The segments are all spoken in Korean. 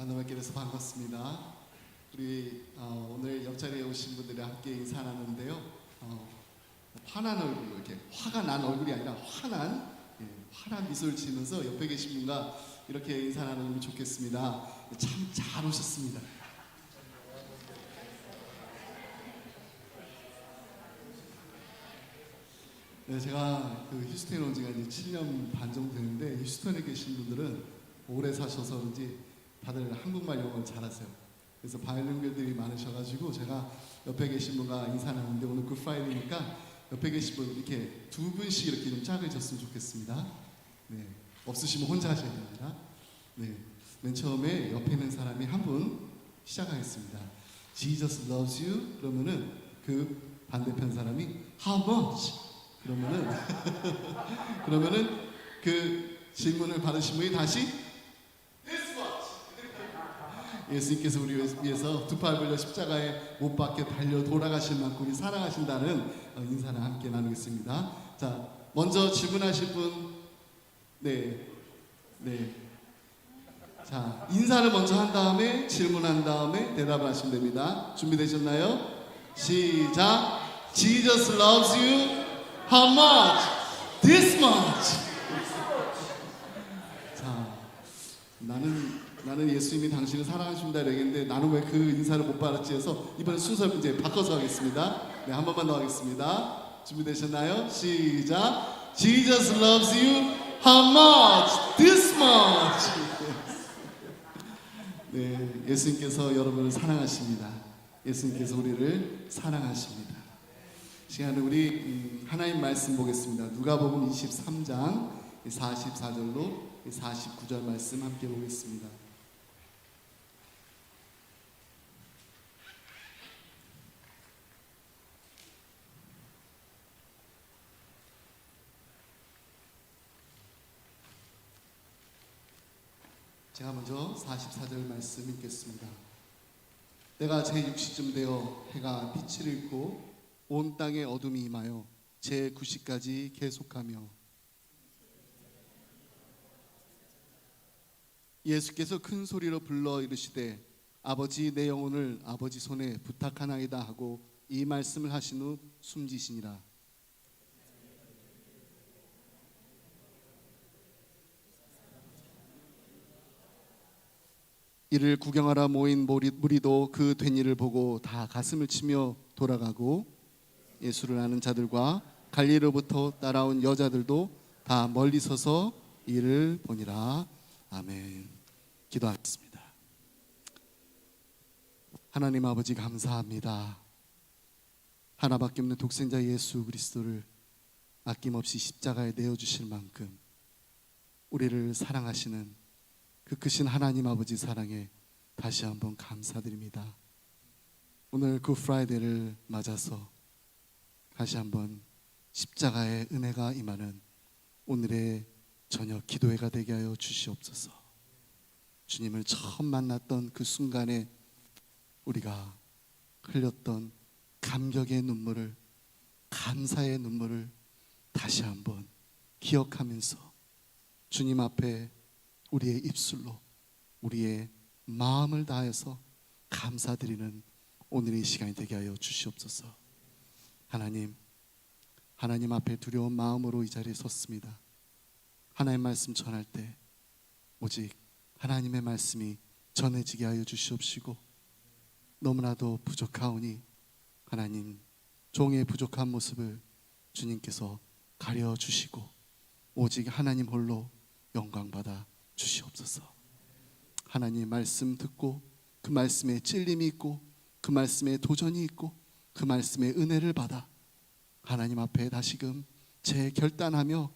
만나뵙게 돼서 반갑습니다. 우리 오늘 옆자리에 오신 분들이 함께 인사 나누는데요. 환한 얼굴로 이렇게 화가 난 얼굴이 아니라 환한 미소를 지으면서 옆에 계신 분과 이렇게 인사 나누면 좋겠습니다. 참 잘 오셨습니다. 네, 제가 휴스턴에 온 지가 이제 7년 반 정도 되는데 휴스턴에 계신 분들은 오래 사셔서 그런지 다들 한국말 영어를 잘하세요. 그래서 바이링구얼들이 많으셔가지고 제가 옆에 계신 분과 인사 나누는데 오늘 굿프라이데이니까 옆에 계신 분 이렇게 두 분씩 이렇게 좀 짝을 졌으면 좋겠습니다. 네, 없으시면 혼자 하셔야 됩니다. 네, 맨 처음에 옆에 있는 사람이 한 분 시작하겠습니다. Jesus loves you. 그러면은 그 반대편 사람이 How much? 그러면은 그 질문을 받으신 분이 다시 This much. 예수님께서 우리 위해서 두 팔 벌려 십자가에 못 박혀 달려 돌아가실 만큼 우리 사랑하신다는 인사를 함께 나누겠습니다. 자, 먼저 질문하실 분, 네. 자, 인사를 먼저 한 다음에 질문한 다음에 대답을 하시면 됩니다. 준비되셨나요? 시작. Jesus loves you. How much? This much. 자, 나는 예수님이 당신을 사랑하십니다 이랬는데 나는 왜 그 인사를 못 받았지 해서 이번에 순서를 이제 바꿔서 하겠습니다. 네, 한 번만 더 하겠습니다. 준비되셨나요? 시작. Jesus loves you. How much? This much. 네, 예수님께서 여러분을 사랑하십니다. 예수님께서 우리를 사랑하십니다. 시간에 우리 하나님 말씀 보겠습니다. 누가복음 23장 44절로 49절 말씀 함께 보겠습니다. 제가 먼저 44절 말씀 읽겠습니다. 때가 제6시쯤 되어 해가 빛을 잃고 온 땅에 어둠이 임하여 제9시까지 계속하며 예수께서 큰 소리로 불러 이르시되 아버지 내 영혼을 아버지 손에 부탁하나이다 하고 이 말씀을 하신 후 숨지시니라. 이를 구경하러 모인 무리도 그 된 일을 보고 다 가슴을 치며 돌아가고 예수를 아는 자들과 갈릴리로부터 따라온 여자들도 다 멀리 서서 이를 보니라. 아멘. 기도하겠습니다. 하나님 아버지 감사합니다. 하나밖에 없는 독생자 예수 그리스도를 아낌없이 십자가에 내어주실 만큼 우리를 사랑하시는 그 크신 하나님 아버지 사랑에 다시 한번 감사드립니다. 오늘 굿프라이데이를 맞아서 다시 한번 십자가의 은혜가 임하는 오늘의 저녁 기도회가 되게 하여 주시옵소서. 주님을 처음 만났던 그 순간에 우리가 흘렸던 감격의 눈물을, 감사의 눈물을 다시 한번 기억하면서 주님 앞에 우리의 입술로 우리의 마음을 다해서 감사드리는 오늘의 시간이 되게 하여 주시옵소서. 하나님 앞에 두려운 마음으로 이 자리에 섰습니다. 하나님의 말씀 전할 때 오직 하나님의 말씀이 전해지게 하여 주시옵시고 너무나도 부족하오니 하나님 종의 부족한 모습을 주님께서 가려주시고 오직 하나님 홀로 영광받아 주시옵소서. 하나님 말씀 듣고 그 말씀에 찔림이 있고 그 말씀에 도전이 있고 그 말씀의 은혜를 받아 하나님 앞에 다시금 재결단하며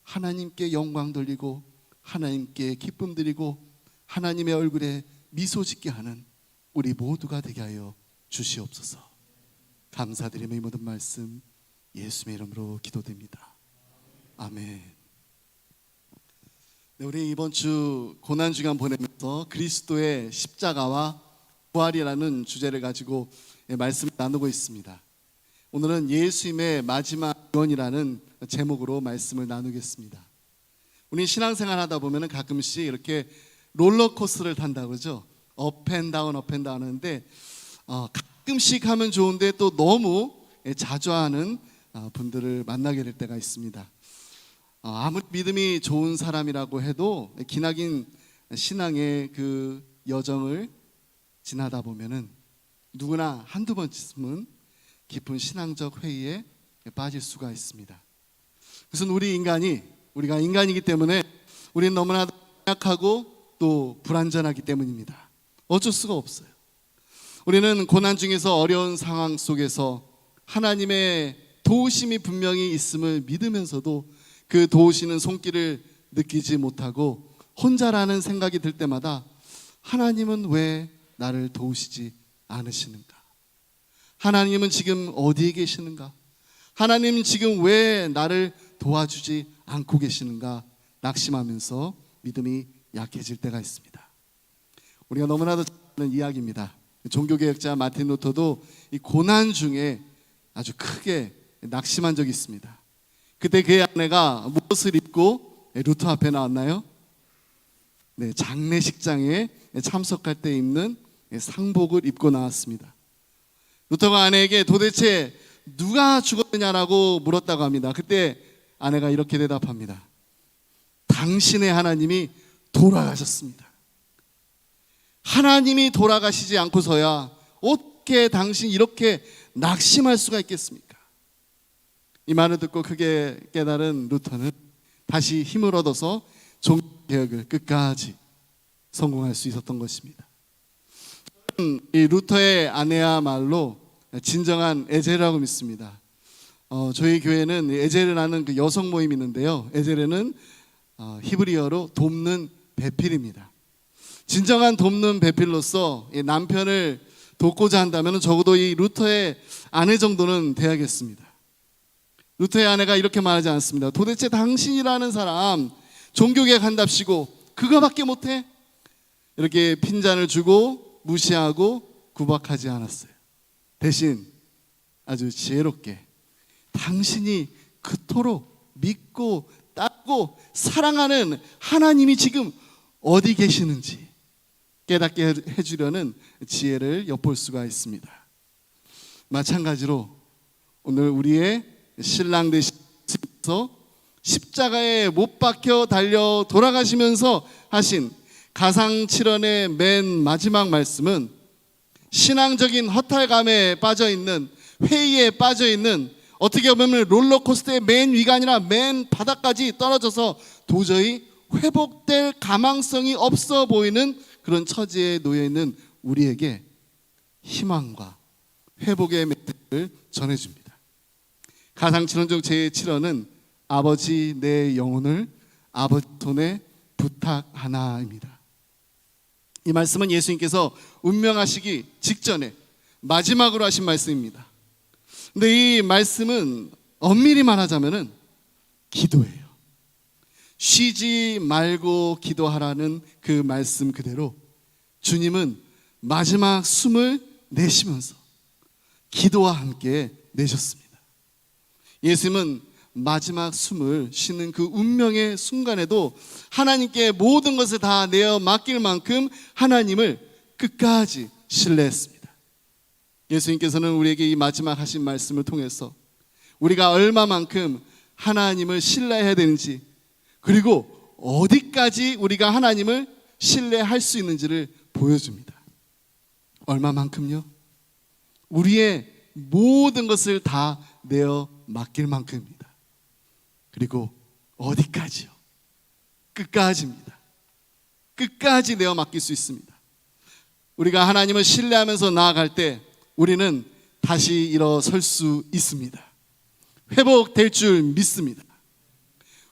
하나님께 영광 돌리고 하나님께 기쁨 드리고 하나님의 얼굴에 미소 짓게 하는 우리 모두가 되게 하여 주시옵소서. 감사드리며 이 모든 말씀 예수의 이름으로 기도드립니다. 아멘. 네, 우리 이번 주 고난주간 보내면서 그리스도의 십자가와 부활이라는 주제를 가지고 말씀을 나누고 있습니다. 오늘은 예수님의 마지막 유언이라는 제목으로 말씀을 나누겠습니다. 우리 신앙생활 하다 보면 가끔씩 이렇게 롤러코스터를 탄다고 그러죠. 업앤다운 하는데 가끔씩 하면 좋은데 또 너무 자주 하는 분들을 만나게 될 때가 있습니다. 아무리 믿음이 좋은 사람이라고 해도 기나긴 신앙의 그 여정을 지나다 보면은 누구나 한두 번쯤은 깊은 신앙적 회의에 빠질 수가 있습니다. 그래서 우리가 인간이기 때문에 우리는 너무나 약하고 또 불완전하기 때문입니다. 어쩔 수가 없어요. 우리는 고난 중에서 어려운 상황 속에서 하나님의 도우심이 분명히 있음을 믿으면서도 그 도우시는 손길을 느끼지 못하고 혼자라는 생각이 들 때마다 하나님은 왜 나를 도우시지 않으시는가? 하나님은 지금 어디에 계시는가? 하나님은 지금 왜 나를 도와주지 않고 계시는가? 낙심하면서 믿음이 약해질 때가 있습니다. 우리가 너무나도 잘 아는 이야기입니다. 종교개혁자 마틴 루터도 이 고난 중에 아주 크게 낙심한 적이 있습니다. 그때 그의 아내가 무엇을 입고 루터 앞에 나왔나요? 네, 장례식장에 참석할 때 입는 상복을 입고 나왔습니다. 루터가 아내에게 도대체 누가 죽었느냐라고 물었다고 합니다. 그때 아내가 이렇게 대답합니다. 당신의 하나님이 돌아가셨습니다. 하나님이 돌아가시지 않고서야 어떻게 당신 이렇게 낙심할 수가 있겠습니까? 이 말을 듣고 크게 깨달은 루터는 다시 힘을 얻어서 종교개혁을 끝까지 성공할 수 있었던 것입니다. 이 루터의 아내야말로 진정한 에제라고 믿습니다. 저희 교회는 에제르라는 그 여성 모임이 있는데요. 에제르는 히브리어로 돕는 배필입니다. 진정한 돕는 배필로서 남편을 돕고자 한다면 적어도 이 루터의 아내 정도는 돼야겠습니다. 루터의 아내가 이렇게 말하지 않습니다. 도대체 당신이라는 사람 종교개혁 한답시고 그거밖에 못해? 이렇게 핀잔을 주고 무시하고 구박하지 않았어요. 대신 아주 지혜롭게 당신이 그토록 믿고 따르고 사랑하는 하나님이 지금 어디 계시는지 깨닫게 해주려는 지혜를 엿볼 수가 있습니다. 마찬가지로 오늘 우리의 신랑 되시면서 십자가에 못 박혀 달려 돌아가시면서 하신 가상칠언의 맨 마지막 말씀은 신앙적인 허탈감에 빠져있는, 회의에 빠져있는, 어떻게 보면 롤러코스터의 맨 위가 아니라 맨 바닥까지 떨어져서 도저히 회복될 가망성이 없어 보이는 그런 처지에 놓여있는 우리에게 희망과 회복의 메시지를 전해줍니다. 가상칠언 중 제7언은 아버지 내 영혼을 아버지 손에 부탁하나입니다. 이 말씀은 예수님께서 운명하시기 직전에 마지막으로 하신 말씀입니다. 근데 이 말씀은 엄밀히 말하자면은 기도예요. 쉬지 말고 기도하라는 그 말씀 그대로 주님은 마지막 숨을 내쉬면서 기도와 함께 내셨습니다. 예수님은 마지막 숨을 쉬는 그 운명의 순간에도 하나님께 모든 것을 다 내어 맡길 만큼 하나님을 끝까지 신뢰했습니다. 예수님께서는 우리에게 이 마지막 하신 말씀을 통해서 우리가 얼마만큼 하나님을 신뢰해야 되는지, 그리고 어디까지 우리가 하나님을 신뢰할 수 있는지를 보여줍니다. 얼마만큼요? 우리의 모든 것을 다 내어 맡길 만큼입니다. 그리고 어디까지요? 끝까지입니다. 끝까지 내어 맡길 수 있습니다. 우리가 하나님을 신뢰하면서 나아갈 때 우리는 다시 일어설 수 있습니다. 회복될 줄 믿습니다.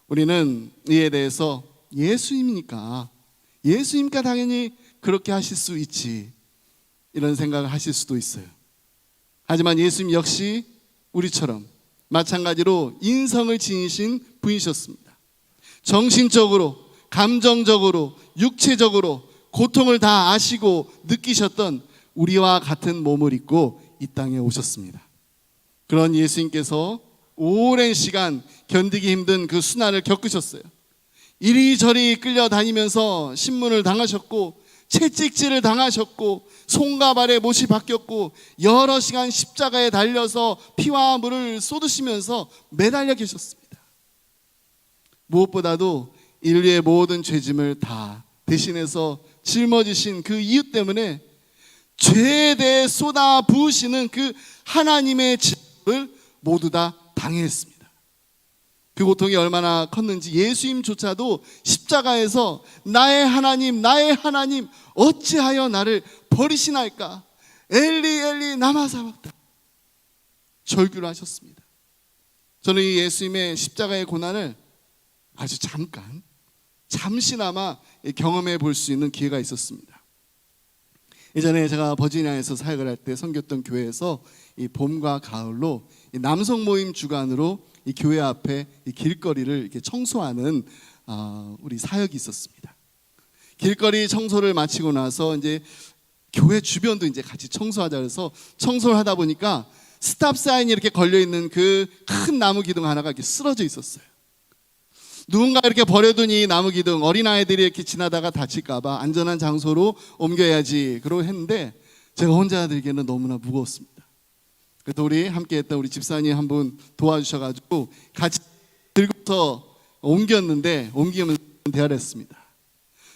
우리는 이에 대해서 예수님이니까 당연히 그렇게 하실 수 있지, 이런 생각을 하실 수도 있어요. 하지만 예수님 역시 우리처럼 마찬가지로 인성을 지니신 분이셨습니다. 정신적으로, 감정적으로, 육체적으로 고통을 다 아시고 느끼셨던 우리와 같은 몸을 입고 이 땅에 오셨습니다. 그런 예수님께서 오랜 시간 견디기 힘든 그 순환을 겪으셨어요. 이리저리 끌려다니면서 신문을 당하셨고 채찍질을 당하셨고 손과 발에 못이 박혔고 여러 시간 십자가에 달려서 피와 물을 쏟으시면서 매달려 계셨습니다. 무엇보다도 인류의 모든 죄짐을 다 대신해서 짊어지신 그 이유 때문에 죄에 대해 쏟아 부으시는 그 하나님의 질을 모두 다 당했습니다. 그 고통이 얼마나 컸는지 예수님조차도 십자가에서 나의 하나님 어찌하여 나를 버리시나이까 엘리 엘리 라마 사박다니 절규를 하셨습니다. 저는 이 예수님의 십자가의 고난을 아주 잠시나마 경험해 볼 수 있는 기회가 있었습니다. 예전에 제가 버지니아에서 사역을 할 때 섬겼던 교회에서 이 봄과 가을로 이 남성 모임 주관으로 이 교회 앞에 이 길거리를 이렇게 청소하는 우리 사역이 있었습니다. 길거리 청소를 마치고 나서 이제 교회 주변도 이제 같이 청소하자 그래서 청소를 하다 보니까 스탑 사인이 이렇게 걸려 있는 그 큰 나무 기둥 하나가 이렇게 쓰러져 있었어요. 누군가 이렇게 버려둔 이 나무 기둥 어린아이들이 이렇게 지나다가 다칠까봐 안전한 장소로 옮겨야지 그러고 했는데 제가 혼자 들기에는 너무나 무거웠습니다. 그래서 우리 함께했던 우리 집사님 한 분 도와주셔가지고 같이 들고서 옮기면서 대화를 했습니다.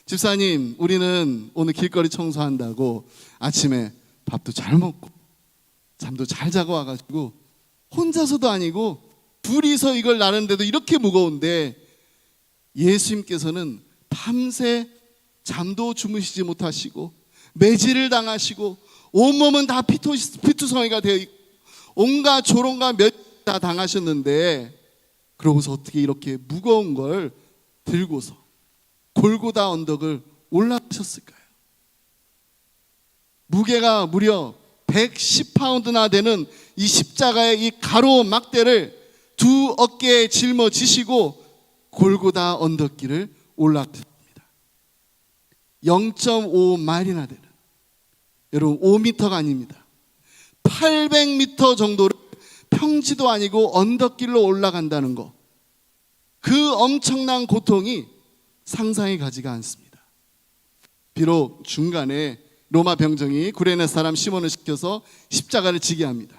집사님, 우리는 오늘 길거리 청소한다고 아침에 밥도 잘 먹고 잠도 잘 자고 와가지고 혼자서도 아니고 둘이서 이걸 나르는데도 이렇게 무거운데 예수님께서는 밤새 잠도 주무시지 못하시고 매질을 당하시고 온몸은 다 피투성이가 되어 있고 온갖 조롱과 몇 다 당하셨는데 그러고서 어떻게 이렇게 무거운 걸 들고서 골고다 언덕을 올라가셨을까요? 무게가 무려 110파운드나 되는 이 십자가의 이 가로 막대를 두 어깨에 짊어지시고 골고다 언덕길을 올라가셨습니다. 0.5마일이나 되는, 여러분 5m가 아닙니다. 800m 정도를 평지도 아니고 언덕길로 올라간다는 것, 그 엄청난 고통이 상상이 가지가 않습니다. 비록 중간에 로마 병정이 구레네 사람 시몬을 시켜서 십자가를 지게 합니다.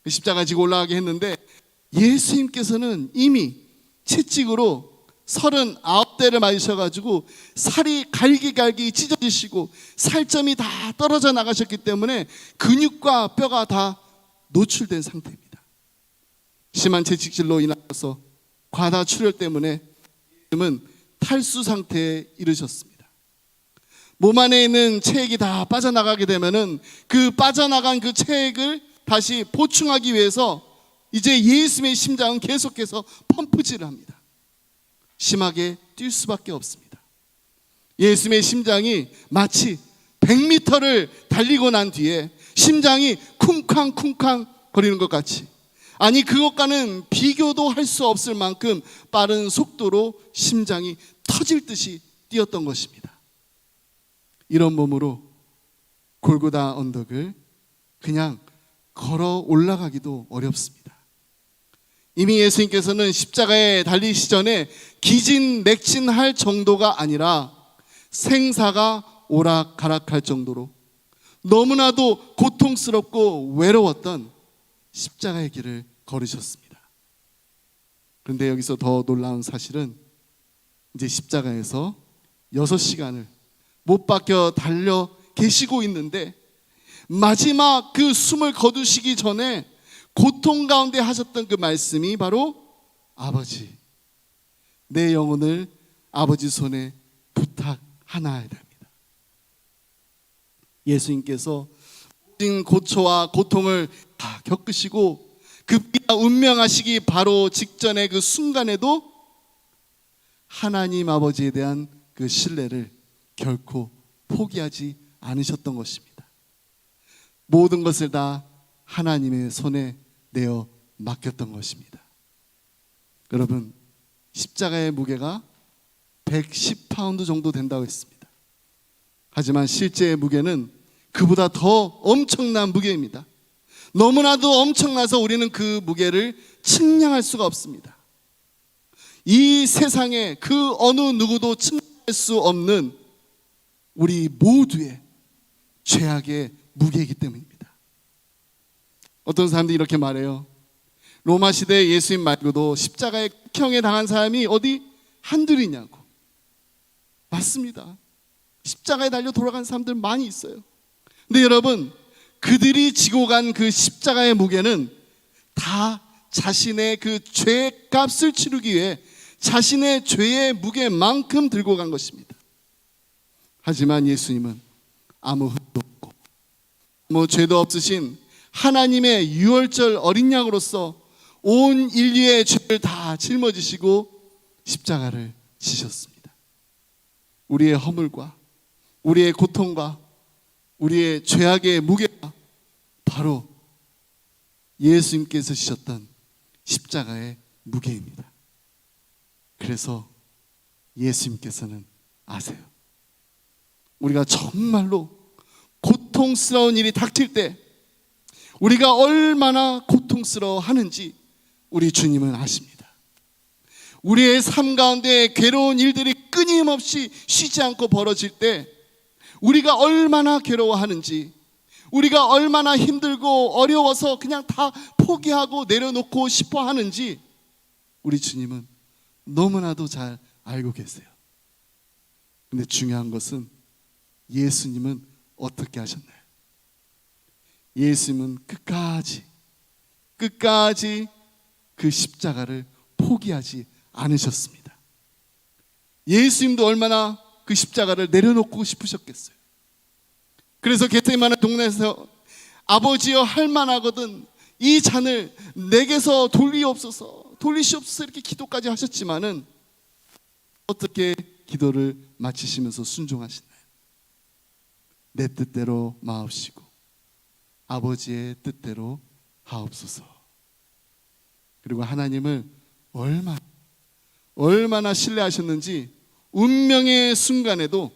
그 십자가 지고 올라가게 했는데 예수님께서는 이미 채찍으로 39대를 맞으셔가지고 살이 갈기갈기 찢어지시고 살점이 다 떨어져 나가셨기 때문에 근육과 뼈가 다 노출된 상태입니다. 심한 채찍질로 인하여서 과다 출혈 때문에 예수님은 탈수 상태에 이르셨습니다. 몸 안에 있는 체액이 다 빠져나가게 되면은 그 빠져나간 그 체액을 다시 보충하기 위해서 이제 예수님의 심장은 계속해서 펌프질을 합니다. 심하게 뛸 수밖에 없습니다. 예수님의 심장이 마치 100m를 달리고 난 뒤에 심장이 쿵쾅쿵쾅 거리는 것 같이, 아니 그것과는 비교도 할 수 없을 만큼 빠른 속도로 심장이 터질 듯이 뛰었던 것입니다. 이런 몸으로 골고다 언덕을 그냥 걸어 올라가기도 어렵습니다. 이미 예수님께서는 십자가에 달리시기 전에 기진맥진할 정도가 아니라 생사가 오락가락할 정도로 너무나도 고통스럽고 외로웠던 십자가의 길을 걸으셨습니다. 그런데 여기서 더 놀라운 사실은 이제 십자가에서 6시간을 못 박혀 달려 계시고 있는데 마지막 그 숨을 거두시기 전에 고통 가운데 하셨던 그 말씀이 바로 아버지, 내 영혼을 아버지 손에 부탁하나이다입니다. 예수님께서 모든 고초와 고통을 다 겪으시고 급기야 운명하시기 바로 직전의 그 순간에도 하나님 아버지에 대한 그 신뢰를 결코 포기하지 않으셨던 것입니다. 모든 것을 다 하나님의 손에 내어 맡겼던 것입니다. 여러분, 십자가의 무게가 110파운드 정도 된다고 했습니다. 하지만 실제의 무게는 그보다 더 엄청난 무게입니다. 너무나도 엄청나서 우리는 그 무게를 측량할 수가 없습니다. 이 세상에 그 어느 누구도 측량할 수 없는 우리 모두의 죄악의 무게이기 때문입니다. 어떤 사람들이 이렇게 말해요. 로마 시대 예수님 말고도 십자가에 극형에 당한 사람이 어디 한둘이냐고. 맞습니다. 십자가에 달려 돌아간 사람들 많이 있어요. 근데 여러분, 그들이 지고 간 그 십자가의 무게는 다 자신의 그 죄의 값을 치르기 위해 자신의 죄의 무게만큼 들고 간 것입니다. 하지만 예수님은 아무 흠도 없고 아무 죄도 없으신 하나님의 유월절 어린 양으로서 온 인류의 죄를 다 짊어지시고 십자가를 지셨습니다. 우리의 허물과 우리의 고통과 우리의 죄악의 무게가 바로 예수님께서 지셨던 십자가의 무게입니다. 그래서 예수님께서는 아세요. 우리가 정말로 고통스러운 일이 닥칠 때 우리가 얼마나 고통스러워 하는지 우리 주님은 아십니다. 우리의 삶 가운데 괴로운 일들이 끊임없이 쉬지 않고 벌어질 때 우리가 얼마나 괴로워하는지, 우리가 얼마나 힘들고 어려워서 그냥 다 포기하고 내려놓고 싶어 하는지 우리 주님은 너무나도 잘 알고 계세요. 근데 중요한 것은 예수님은 어떻게 하셨나요? 예수님은 끝까지 그 십자가를 포기하지 않으셨습니다. 예수님도 얼마나 그 십자가를 내려놓고 싶으셨겠어요. 그래서 겟세마네 동네에서 아버지여 할 만하거든 이 잔을 내게서 돌리시옵소서 이렇게 기도까지 하셨지만은 어떻게 기도를 마치시면서 순종하시나요? 내 뜻대로 마옵시고 아버지의 뜻대로 하옵소서. 그리고 하나님을 얼마나 신뢰하셨는지 운명의 순간에도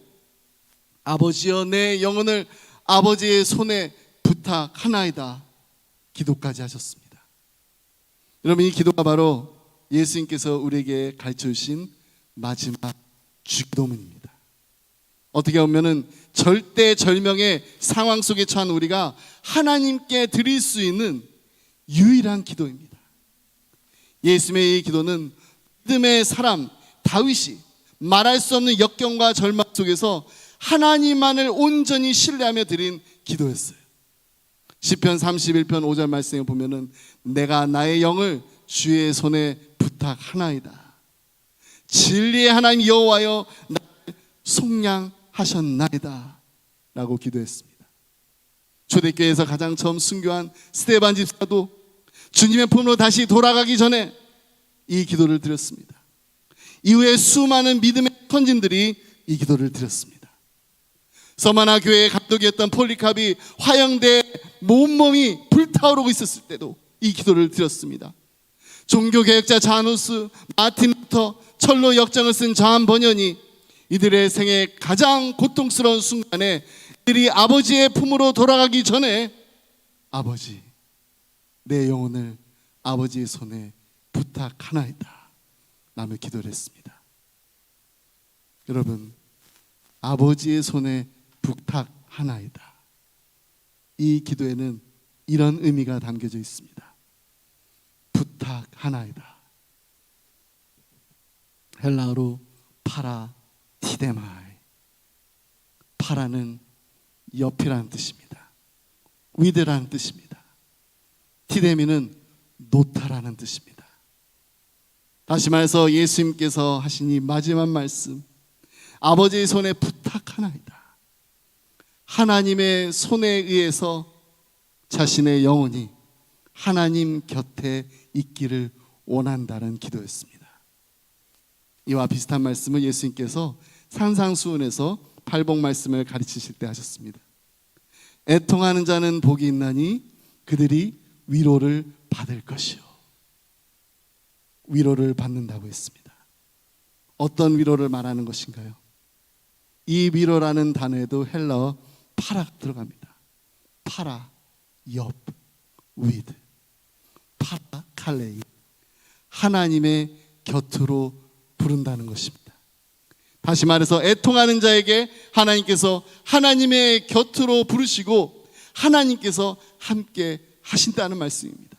아버지여 내 영혼을 아버지의 손에 부탁하나이다 기도까지 하셨습니다. 여러분, 이 기도가 바로 예수님께서 우리에게 가르쳐 주신 마지막 주기도문입니다. 어떻게 보면은 절대절명의 상황 속에 처한 우리가 하나님께 드릴 수 있는 유일한 기도입니다. 예수님의 이 기도는 믿음의 사람 다윗이 말할 수 없는 역경과 절망 속에서 하나님만을 온전히 신뢰하며 드린 기도였어요. 시편 31편 5절 말씀에 보면은 내가 나의 영을 주의 손에 부탁하나이다. 진리의 하나님 여호와여 나를 속량하셨나이다 라고 기도했습니다. 초대교회에서 가장 처음 순교한 스데반 집사도 주님의 품으로 다시 돌아가기 전에 이 기도를 드렸습니다. 이후에 수많은 믿음의 선진들이 이 기도를 드렸습니다. 서마나 교회의 감독이었던 폴리캅이 화형대에 온몸이 불타오르고 있었을 때도 이 기도를 드렸습니다. 종교개혁자 자누스, 마틴 루터, 철로 역정을 쓴 저한 번연이 이들의 생애 가장 고통스러운 순간에 이들이 아버지의 품으로 돌아가기 전에 아버지, 내 영혼을 아버지의 손에 부탁하나이다 라며 기도를 했습니다. 여러분, 아버지의 손에 부탁하나이다, 이 기도에는 이런 의미가 담겨져 있습니다. 부탁하나이다, 헬라어로 파라티데마이, 파라는 옆이라는 뜻입니다. 위드라는 뜻입니다. 티데미는 놓다라는 뜻입니다. 다시 말해서 예수님께서 하신 이 마지막 말씀, 아버지의 손에 부탁하나이다, 하나님의 손에 의해서 자신의 영혼이 하나님 곁에 있기를 원한다는 기도였습니다. 이와 비슷한 말씀을 예수님께서 산상수훈에서 팔복 말씀을 가르치실 때 하셨습니다. 애통하는 자는 복이 있나니 그들이 위로를 받을 것이요. 위로를 받는다고 했습니다. 어떤 위로를 말하는 것인가요? 이 위로라는 단어에도 헬라어 파라 들어갑니다. 파라, 옆, 위드, 파라 칼레이, 하나님의 곁으로 부른다는 것입니다. 다시 말해서 애통하는 자에게 하나님께서 하나님의 곁으로 부르시고 하나님께서 함께 하신다는 말씀입니다.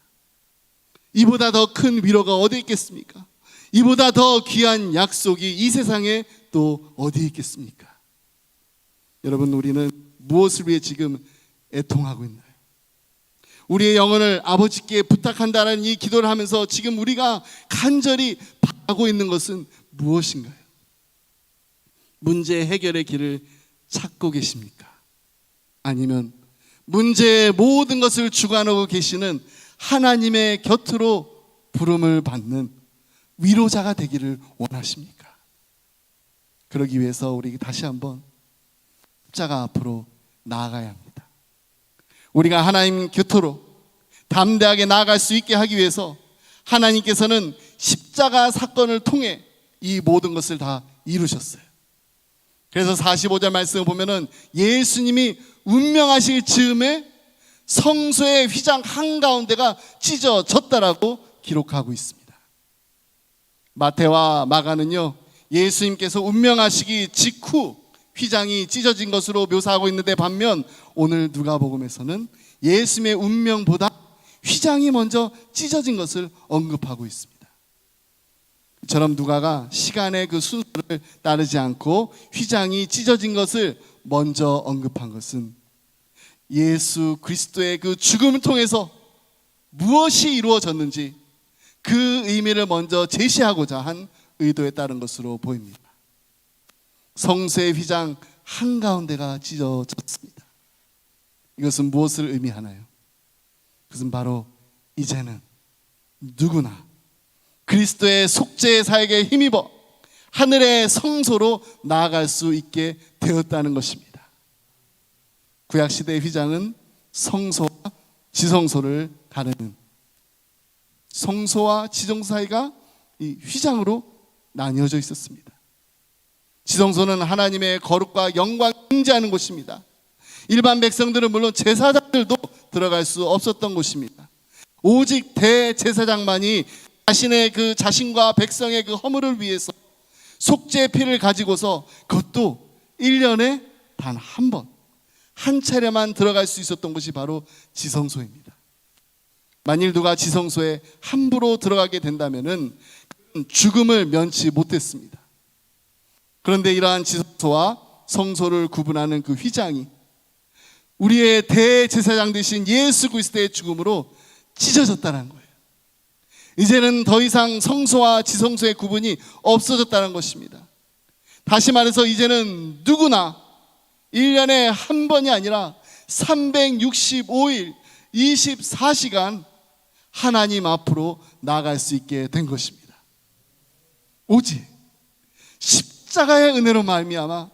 이보다 더 큰 위로가 어디 있겠습니까? 이보다 더 귀한 약속이 이 세상에 또 어디 있겠습니까? 여러분, 우리는 무엇을 위해 지금 애통하고 있나요? 우리의 영혼을 아버지께 부탁한다는 이 기도를 하면서 지금 우리가 간절히 바라고 있는 것은 무엇인가요? 문제 해결의 길을 찾고 계십니까? 아니면 문제의 모든 것을 주관하고 계시는 하나님의 곁으로 부름을 받는 위로자가 되기를 원하십니까? 그러기 위해서 우리 다시 한번 십자가 앞으로 나아가야 합니다. 우리가 하나님 곁으로 담대하게 나아갈 수 있게 하기 위해서 하나님께서는 십자가 사건을 통해 이 모든 것을 다 이루셨어요. 그래서 45절 말씀을 보면은 예수님이 운명하실 즈음에 성소의 휘장 한가운데가 찢어졌다라고 기록하고 있습니다. 마태와 마가는요, 예수님께서 운명하시기 직후 휘장이 찢어진 것으로 묘사하고 있는데, 반면 오늘 누가복음에서는 예수님의 운명보다 휘장이 먼저 찢어진 것을 언급하고 있습니다. 이처럼 누가가 시간의 그 순서를 따르지 않고 휘장이 찢어진 것을 먼저 언급한 것은 예수 그리스도의 그 죽음을 통해서 무엇이 이루어졌는지 그 의미를 먼저 제시하고자 한 의도에 따른 것으로 보입니다. 성소의 휘장 한가운데가 찢어졌습니다. 이것은 무엇을 의미하나요? 그것은 바로 이제는 누구나 그리스도의 속죄의 사역에 힘입어 하늘의 성소로 나아갈 수 있게 되었다는 것입니다. 구약시대의 휘장은 성소와 지성소를 가르는, 성소와 지성소 사이가 이 휘장으로 나뉘어져 있었습니다. 지성소는 하나님의 거룩과 영광을 상징하는 곳입니다. 일반 백성들은 물론 제사장들도 들어갈 수 없었던 곳입니다. 오직 대제사장만이 자신의 그 자신과 백성의 그 허물을 위해서 속죄의 피를 가지고서 그것도 1년에 단 한 번, 한 차례만 들어갈 수 있었던 곳이 바로 지성소입니다. 만일 누가 지성소에 함부로 들어가게 된다면은 죽음을 면치 못했습니다. 그런데 이러한 지성소와 성소를 구분하는 그 휘장이 우리의 대제사장 되신 예수 그리스도의 죽음으로 찢어졌다는 거예요. 이제는 더 이상 성소와 지성소의 구분이 없어졌다는 것입니다. 다시 말해서 이제는 누구나 1년에 한 번이 아니라 365일 24시간 하나님 앞으로 나아갈 수 있게 된 것입니다. 오직 십자가의 은혜로 말미암아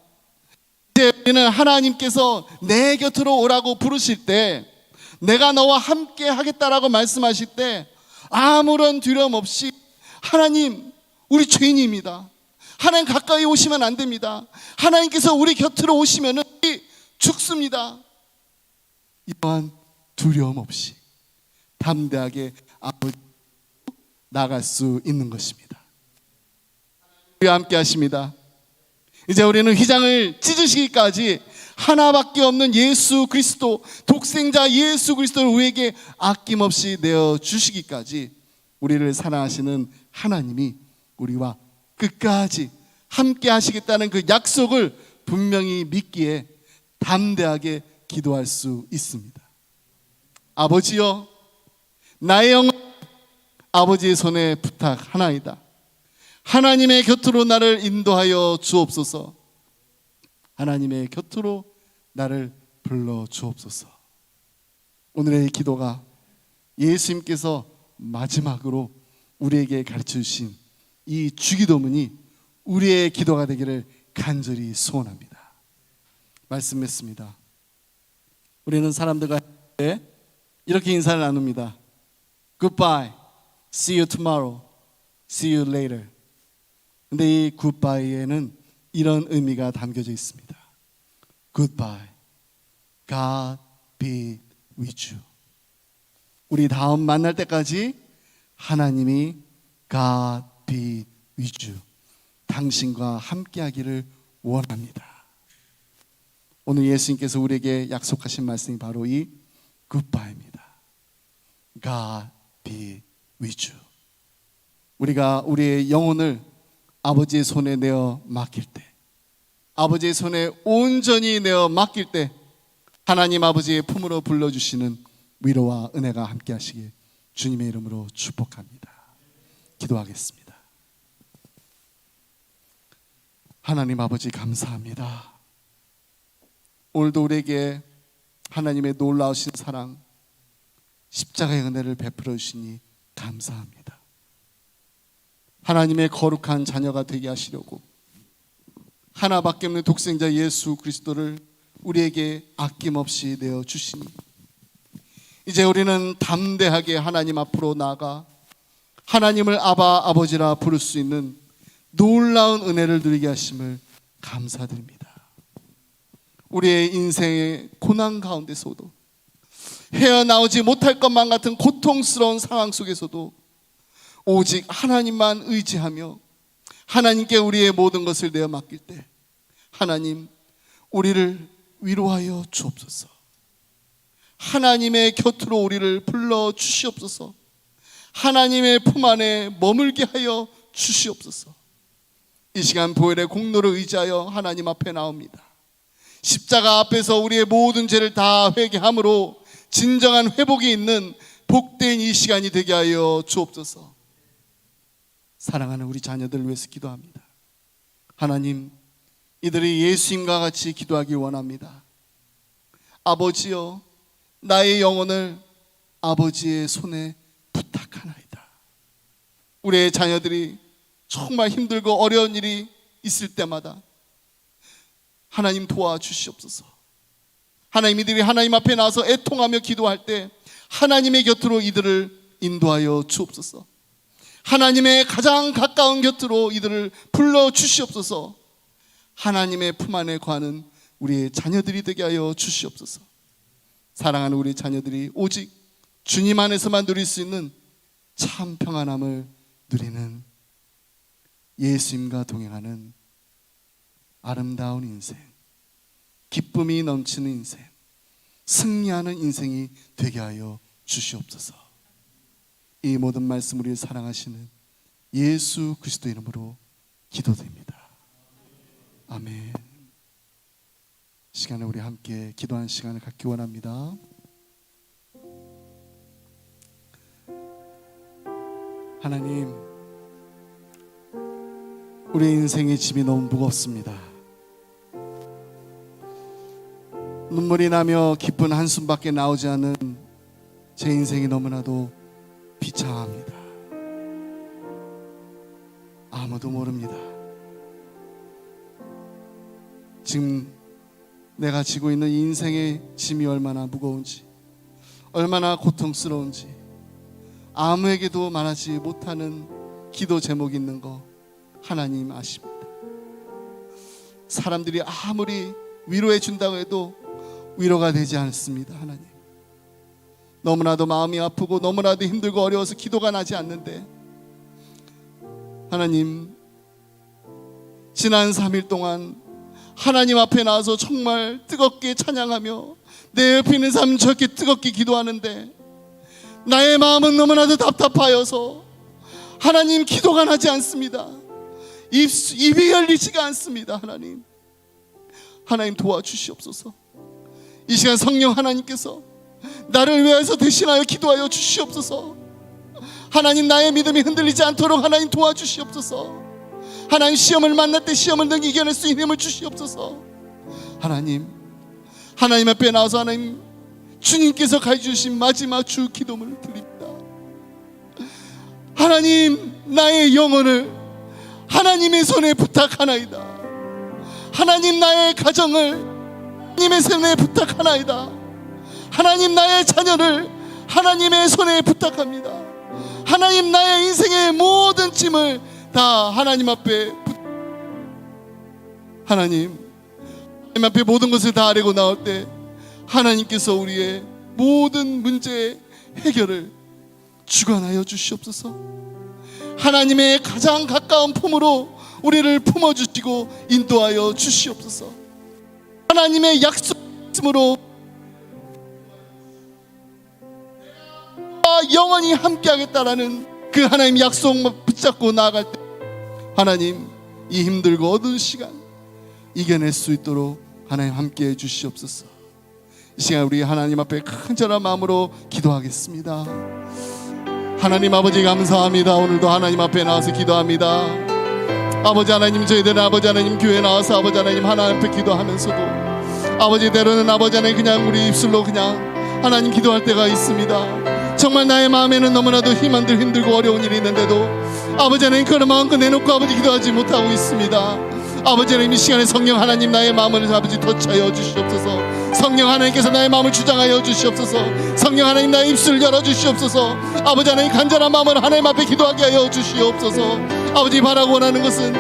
이제 우리는 하나님께서 내 곁으로 오라고 부르실 때, 내가 너와 함께 하겠다라고 말씀하실 때 아무런 두려움 없이 하나님, 우리 죄인입니다. 하나님 가까이 오시면 안 됩니다. 하나님께서 우리 곁으로 오시면 죽습니다. 이러한 두려움 없이 담대하게 앞으로 나갈 수 있는 것입니다. 우리와 함께 하십니다. 이제 우리는 휘장을 찢으시기까지 하나밖에 없는 예수 그리스도, 독생자 예수 그리스도를 우리에게 아낌없이 내어주시기까지 우리를 사랑하시는 하나님이 우리와 끝까지 함께 하시겠다는 그 약속을 분명히 믿기에 담대하게 기도할 수 있습니다. 아버지여, 나의 영혼 아버지의 손에 부탁하나이다. 하나님의 곁으로 나를 인도하여 주옵소서. 하나님의 곁으로 나를 불러 주옵소서. 오늘의 기도가 예수님께서 마지막으로 우리에게 가르쳐 주신 이 주기도문이 우리의 기도가 되기를 간절히 소원합니다. 말씀 맺습니다. 우리는 사람들과 이렇게 인사를 나눕니다. Goodbye, see you tomorrow, see you later. 근데 이 goodbye에는 이런 의미가 담겨져 있습니다. Goodbye, God be with you. 우리 다음 만날 때까지 하나님이 God be with you, 당신과 함께하기를 원합니다. 오늘 예수님께서 우리에게 약속하신 말씀이 바로 이 굿바이입니다. God be with you. 우리가 우리의 영혼을 아버지의 손에 내어 맡길 때, 아버지의 손에 온전히 내어 맡길 때 하나님 아버지의 품으로 불러주시는 위로와 은혜가 함께 하시길 주님의 이름으로 축복합니다. 기도하겠습니다. 하나님 아버지 감사합니다. 오늘도 우리에게 하나님의 놀라우신 사랑, 십자가의 은혜를 베풀어 주시니 감사합니다. 하나님의 거룩한 자녀가 되게 하시려고 하나밖에 없는 독생자 예수 그리스도를 우리에게 아낌없이 내어주시니 이제 우리는 담대하게 하나님 앞으로 나아가 하나님을 아바 아버지라 부를 수 있는 놀라운 은혜를 누리게 하심을 감사드립니다. 우리의 인생의 고난 가운데서도 헤어나오지 못할 것만 같은 고통스러운 상황 속에서도 오직 하나님만 의지하며 하나님께 우리의 모든 것을 내어 맡길 때 하나님 우리를 위로하여 주옵소서. 하나님의 곁으로 우리를 불러 주시옵소서. 하나님의 품 안에 머물게 하여 주시옵소서. 이 시간 보혈의 공로를 의지하여 하나님 앞에 나옵니다. 십자가 앞에서 우리의 모든 죄를 다 회개함으로 진정한 회복이 있는 복된 이 시간이 되게 하여 주옵소서. 사랑하는 우리 자녀들을 위해서 기도합니다. 하나님, 이들이 예수님과 같이 기도하기 원합니다. 아버지여, 나의 영혼을 아버지의 손에 부탁하나이다. 우리의 자녀들이 정말 힘들고 어려운 일이 있을 때마다 하나님 도와주시옵소서. 하나님, 이들이 하나님 앞에 나와서 애통하며 기도할 때 하나님의 곁으로 이들을 인도하여 주옵소서. 하나님의 가장 가까운 곁으로 이들을 불러주시옵소서. 하나님의 품 안에 거하는 우리의 자녀들이 되게 하여 주시옵소서. 사랑하는 우리 자녀들이 오직 주님 안에서만 누릴 수 있는 참 평안함을 누리는 예수님과 동행하는 아름다운 인생, 기쁨이 넘치는 인생, 승리하는 인생이 되게 하여 주시옵소서. 이 모든 말씀 우리를 사랑하시는 예수 그리스도 이름으로 기도드립니다. 아멘. 시간에 우리 함께 기도하는 시간을 갖기 원합니다. 하나님, 우리 인생의 짐이 너무 무겁습니다. 눈물이 나며 기쁜 한숨밖에 나오지 않는 제 인생이 너무나도 비참합니다. 아무도 모릅니다. 지금 내가 지고 있는 인생의 짐이 얼마나 무거운지, 얼마나 고통스러운지 아무에게도 말하지 못하는 기도 제목이 있는 거 하나님 아십니다. 사람들이 아무리 위로해 준다고 해도 위로가 되지 않습니다. 하나님, 너무나도 마음이 아프고 너무나도 힘들고 어려워서 기도가 나지 않는데 하나님, 지난 3일 동안 하나님 앞에 나와서 정말 뜨겁게 찬양하며 내 옆에 있는 사람 저렇게 뜨겁게 기도하는데 나의 마음은 너무나도 답답하여서 하나님 기도가 나지 않습니다. 입이 열리지가 않습니다. 하나님 도와주시옵소서. 이 시간 성령 하나님께서 나를 위해서 대신하여 기도하여 주시옵소서. 하나님, 나의 믿음이 흔들리지 않도록 하나님 도와주시옵소서. 하나님, 시험을 만날 때 시험을 능히 이겨낼 수 있는 힘을 주시옵소서. 하나님 앞에 나와서 하나님 주님께서 가르쳐주신 마지막 주 기도문을 드립니다. 하나님, 나의 영혼을 하나님의 손에 부탁하나이다. 하나님, 나의 가정을 하나님의 손에 부탁하나이다. 하나님, 나의 자녀를 하나님의 손에 부탁합니다. 하나님, 나의 인생의 모든 짐을 다 하나님 앞에 하나님 앞에 모든 것을 다 아뢰고 나올 때 하나님께서 우리의 모든 문제의 해결을 주관하여 주시옵소서. 하나님의 가장 가까운 품으로 우리를 품어주시고 인도하여 주시옵소서. 하나님의 약속으로 영원히 함께하겠다라는 그 하나님 약속만 붙잡고 나아갈 때 하나님 이 힘들고 어두운 시간 이겨낼 수 있도록 하나님 함께해 주시옵소서. 이 시간 우리 하나님 앞에 간절한 마음으로 기도하겠습니다. 하나님 아버지 감사합니다. 오늘도 하나님 앞에 나와서 기도합니다. 아버지 하나님, 저희들은 아버지 하나님 교회에 나와서 아버지 하나님 하나님 앞에 기도하면서도 아버지 때로는 아버지 하나님 그냥 우리 입술로 그냥 하나님 기도할 때가 있습니다. 정말 나의 마음에는 너무나도 힘들고 어려운 일이 있는데도 아버지 하나님 그런 마음껏 내놓고 아버지 기도하지 못하고 있습니다. 아버지 하나님 이 시간에 성령 하나님 나의 마음을 아버지 터치하여 주시옵소서. 성령 하나님께서 나의 마음을 주장하여 주시옵소서. 성령 하나님 나의 입술을 열어주시옵소서. 아버지 하나님 간절한 마음을 하나님 앞에 기도하게 하여 주시옵소서. 아버지 바라고 원하는 것은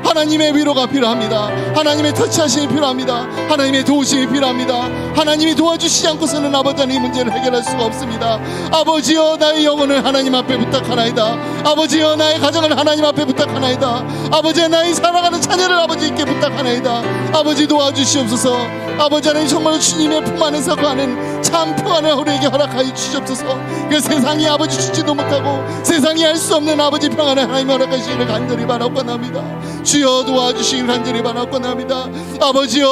하나님의 위로가 필요합니다. 하나님의 터치하심이 필요합니다. 하나님의 도우심이 필요합니다. 하나님이 도와주시지 않고서는 아버지 하나님 문제를 해결할 수가 없습니다. 아버지여 나의 영혼을 하나님 앞에 부탁하나이다. 아버지여 나의 가정을 하나님 앞에 부탁하나이다. 아버지여 나의 사랑하는 자녀를 아버지께 부탁하나이다. 아버지 도와주시옵소서. 아버지 하나님 정말 주님의 품 안에서 거하는 참 평안을 우리에게 허락하여 주시옵소서. 그 세상이 아버지 주지도 못하고 세상이 할 수 없는 아버지 평안을 하나님 허락하시기를 간절히 바라옵나이다. 주여 도와주시길 간절히 바라옵나이다. 아버지여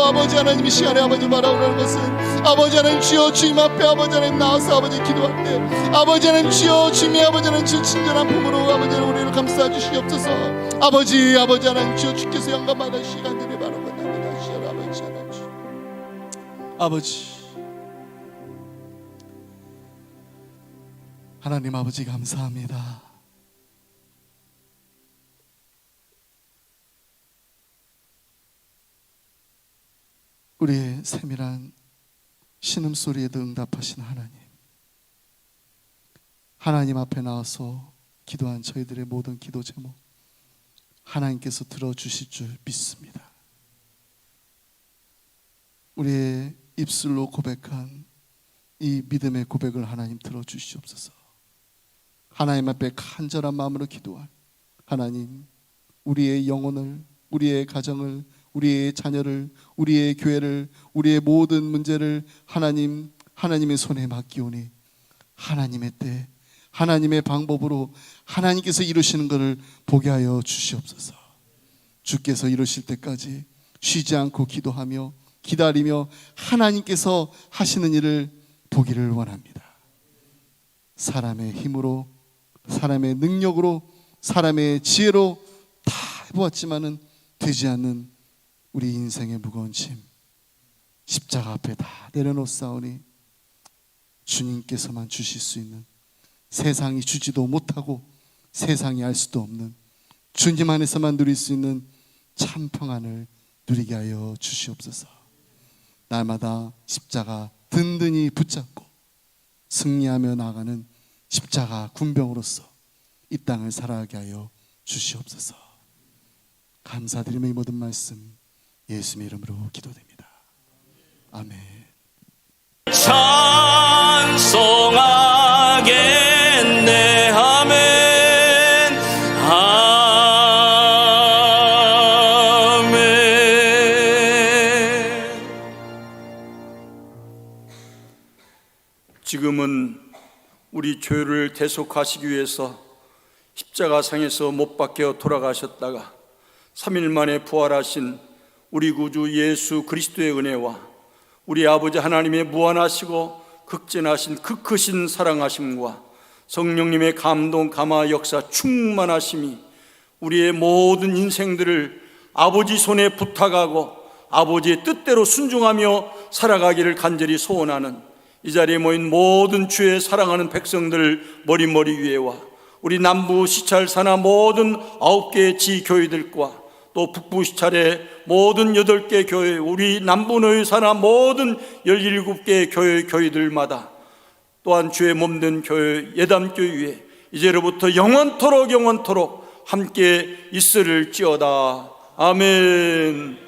아버지 하나님 이 시간에 아버지 바라오는 것은 아버지 하나님 주여 주님 앞에 아버지 하나님 나와서 아버지 기도할 때 아버지 하나님 주여 주님의 아버지 하나님 친절한 품으로 아버지 하나님 우리를 감싸 주시옵소서. 아버지 하나님 주여 주께서 영감 받으시기 간절히 바라옵나이다. 주여 아버지 하나님 주여 아버지 하나님 아버지 감사합니다. 우리의 세밀한 신음소리에도 응답하신 하나님 앞에 나와서 기도한 저희들의 모든 기도 제목 하나님께서 들어주실 줄 믿습니다. 우리의 입술로 고백한 이 믿음의 고백을 하나님 들어주시옵소서. 하나님 앞에 간절한 마음으로 기도할 하나님, 우리의 영혼을, 우리의 가정을, 우리의 자녀를, 우리의 교회를, 우리의 모든 문제를 하나님의 손에 맡기오니 하나님의 때, 하나님의 방법으로 하나님께서 이루시는 것을 보게 하여 주시옵소서. 주께서 이루실 때까지 쉬지 않고 기도하며 기다리며 하나님께서 하시는 일을 보기를 원합니다. 사람의 힘으로, 사람의 능력으로, 사람의 지혜로 다 해보았지만은 되지 않는 우리 인생의 무거운 짐 십자가 앞에 다 내려놓사오니 주님께서만 주실 수 있는, 세상이 주지도 못하고 세상이 알 수도 없는 주님 안에서만 누릴 수 있는 참 평안을 누리게 하여 주시옵소서. 날마다 십자가 든든히 붙잡고 승리하며 나아가는 십자가 군병으로서 이 땅을 살아가게 하여 주시옵소서. 감사드리며 이 모든 말씀 예수님의 이름으로 기도됩니다. 아멘. 찬송하겠네. 아멘. 아멘. 지금은 우리 죄를 대속하시기 위해서 십자가상에서 못 박혀 돌아가셨다가 3일 만에 부활하신 우리 구주 예수 그리스도의 은혜와 우리 아버지 하나님의 무한하시고 극진하신 그 크신 사랑하심과 성령님의 감동 감화 역사 충만하심이 우리의 모든 인생들을 아버지 손에 부탁하고 아버지의 뜻대로 순종하며 살아가기를 간절히 소원하는 이 자리에 모인 모든 주의 사랑하는 백성들 머리머리 위에와 우리 남부 시찰 산하 모든 9개의 지교회들과 또 북부 시찰의 모든 8개 교회, 우리 남부 노예 산하 모든 17개의 교회들마다 또한 주의 몸된 교회 예담교회 위에 이제로부터 영원토록 함께 있을지어다. 아멘.